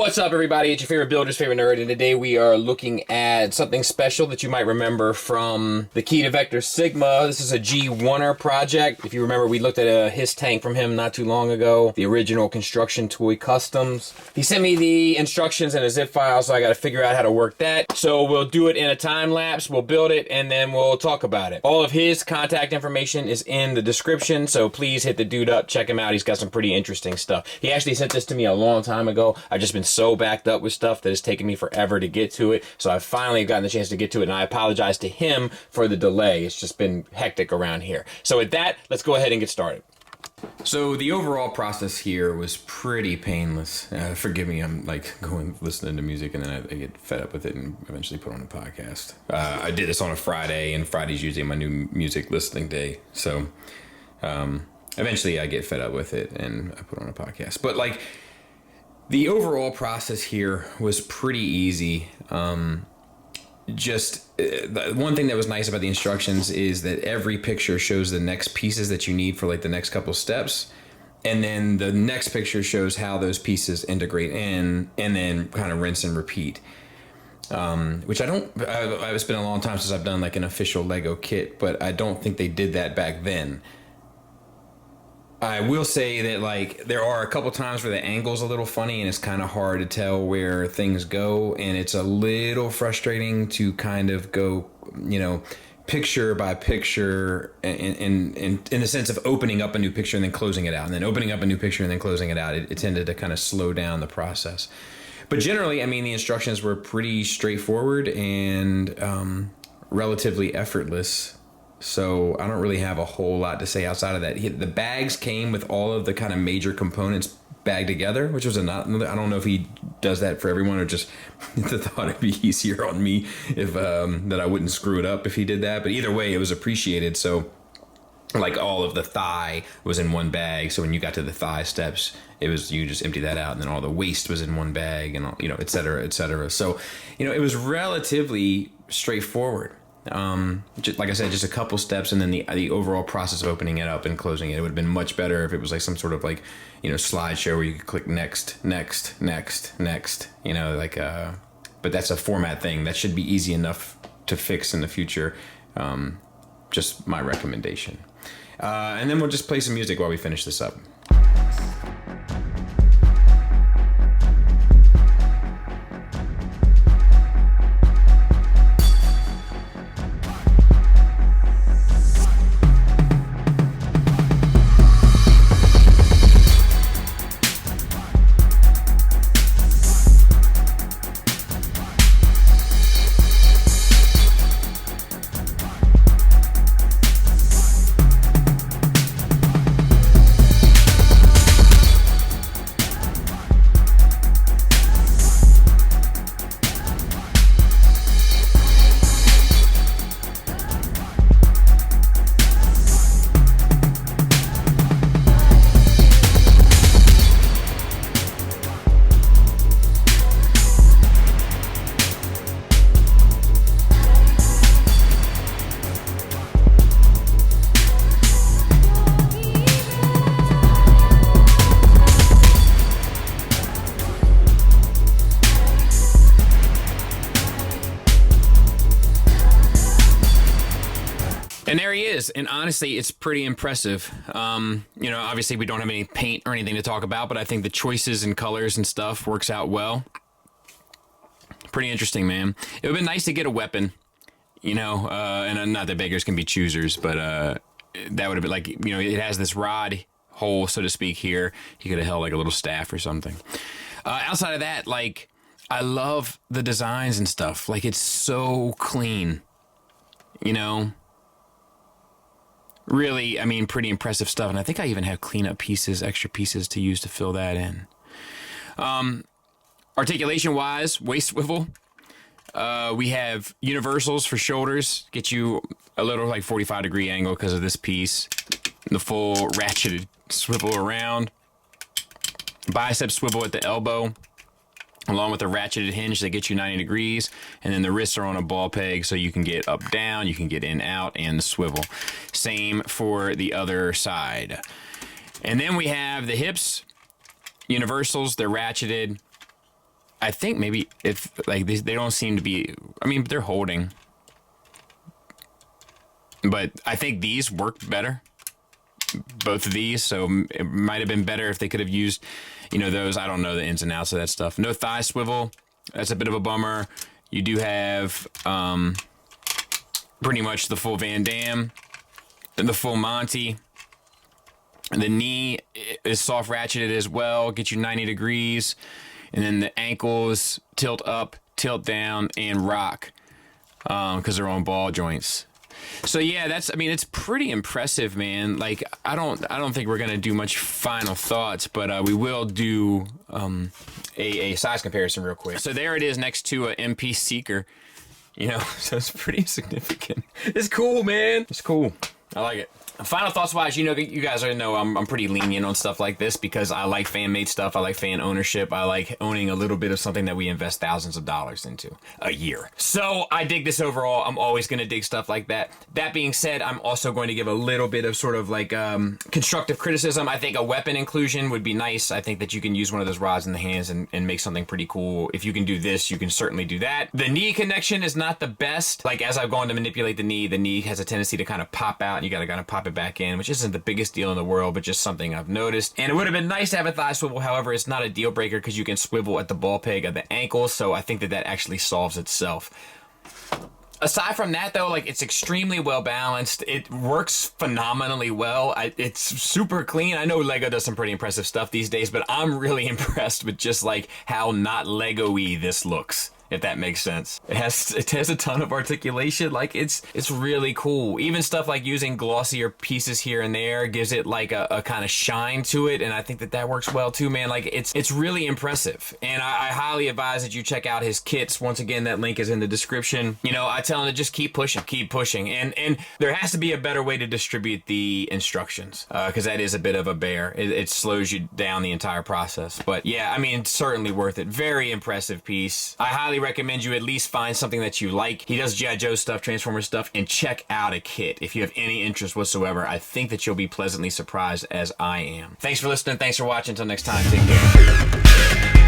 What's up, everybody? It's your favorite builder's favorite nerd, and today we are looking at something special that you might remember from the Key to Vector Sigma. This is a GeeWunner project. If you remember, we looked at his tank from him not too long ago, the original Construction Toy Customs. He sent me the instructions in a zip file, so I got to figure out how to work that. So we'll do it in a time lapse, we'll build it, and then we'll talk about it. All of his contact information is in the description, so please hit the dude up, check him out. He's got some pretty interesting stuff. He actually sent this to me a long time ago. I've just been so backed up with stuff that it's taken me forever to get to it, so I finally gotten the chance to get to it, and I apologize to him for the delay. It's just been hectic around here. So with that, let's go ahead and get started. So the overall process here was pretty painless. Forgive me, I'm like going listening to music and then I get fed up with it and eventually put on a podcast. I did this on a Friday, and Friday's usually my new music listening day, so eventually I get fed up with it and I put on a podcast. But like, the overall process here was pretty easy. One thing that was nice about the instructions is that every picture shows the next pieces that you need for like the next couple steps. And then the next picture shows how those pieces integrate in, and then kind of rinse and repeat. Which it's been a long time since I've done like an official Lego kit, but I don't think they did that back then. I will say that like there are a couple times where the angle's a little funny and it's kind of hard to tell where things go, and it's a little frustrating to kind of go, picture by picture in the sense of opening up a new picture and then closing it out, and then opening up a new picture and then closing it out. It tended to kind of slow down the process. But generally, I mean, the instructions were pretty straightforward and relatively effortless. So I don't really have a whole lot to say outside of that. The bags came with all of the kind of major components bagged together, which was I don't know if he does that for everyone or just the thought it'd be easier on me if that I wouldn't screw it up if he did that. But either way, it was appreciated. So like all of the thigh was in one bag. So when you got to the thigh steps, you just empty that out, and then all the waist was in one bag, and all, et cetera, et cetera. So, it was relatively straightforward. Like I said, just a couple steps, and then the overall process of opening it up and closing it. It would have been much better if it was like some sort of like, slideshow where you could click next, next, next, next, but that's a format thing. That should be easy enough to fix in the future. Just my recommendation. And then we'll just play some music while we finish this up. And there he is, and honestly, it's pretty impressive. Obviously we don't have any paint or anything to talk about, but I think the choices and colors and stuff works out well. Pretty interesting, man. It would have been nice to get a weapon, and not that beggars can be choosers, but that would have been like, it has this rod hole, so to speak, here. He could have held like a little staff or something. Outside of that, like, I love the designs and stuff. Like, it's so clean, Really, I mean, pretty impressive stuff. And I think I even have cleanup pieces, extra pieces to use to fill that in. Articulation-wise, waist swivel. We have universals for shoulders. Get you a little like 45-degree angle because of this piece. The full ratcheted swivel around. Bicep swivel at the elbow, along with a ratcheted hinge that gets you 90 degrees. And then the wrists are on a ball peg, so you can get up, down, you can get in, out, and the swivel. Same for the other side. And then we have the hips, universals, they're ratcheted. I think maybe if like they don't seem to be, I mean, they're holding, but I think these work better, both of these. So it might have been better if they could have used, you know, those. I don't know the ins and outs of that stuff. No thigh swivel. That's a bit of a bummer. You do have pretty much the full Van Damme and the full Monty. The knee is soft ratcheted as well, get you 90 degrees. And then the ankles tilt up, tilt down, and rock because they're on ball joints. So yeah, that's, I mean, it's pretty impressive, man. Like, I don't think we're gonna do much final thoughts, but we will do a size comparison real quick. So there it is next to a MP Seeker. You know, so it's pretty significant. It's cool, man. It's cool. I like it. Final thoughts wise, you know, you guys already know I'm pretty lenient on stuff like this because I like fan made stuff. I like fan ownership. I like owning a little bit of something that we invest thousands of dollars into a year. So I dig this overall. I'm always going to dig stuff like that. That being said, I'm also going to give a little bit of sort of like constructive criticism. I think a weapon inclusion would be nice. I think that you can use one of those rods in the hands and make something pretty cool. If you can do this, you can certainly do that. The knee connection is not the best. Like as I've gone to manipulate the knee has a tendency to kind of pop out and you got to kind of pop it back in, which isn't the biggest deal in the world, but just something I've noticed. And it would have been nice to have a thigh swivel. However, it's not a deal breaker because you can swivel at the ball peg of the ankle. So I think that actually solves itself. Aside from that, though, like it's extremely well balanced. It works phenomenally well. It's super clean. I know Lego does some pretty impressive stuff these days, but I'm really impressed with just like how not Lego-y this looks, if that makes sense. It has a ton of articulation. Like it's really cool. Even stuff like using glossier pieces here and there gives it like a kind of shine to it, and I think that works well too, man. Like it's really impressive, and I highly advise that you check out his kits. Once again, that link is in the description. You know, I tell him to just keep pushing, and there has to be a better way to distribute the instructions because that is a bit of a bear. It slows you down the entire process. But yeah, I mean, it's certainly worth it. Very impressive piece. I highly recommend you at least find something that you like. He does G.I. Joe stuff, Transformers stuff, and check out a kit. If you have any interest whatsoever, I think that you'll be pleasantly surprised as I am. Thanks for listening. Thanks for watching. Until next time, take care.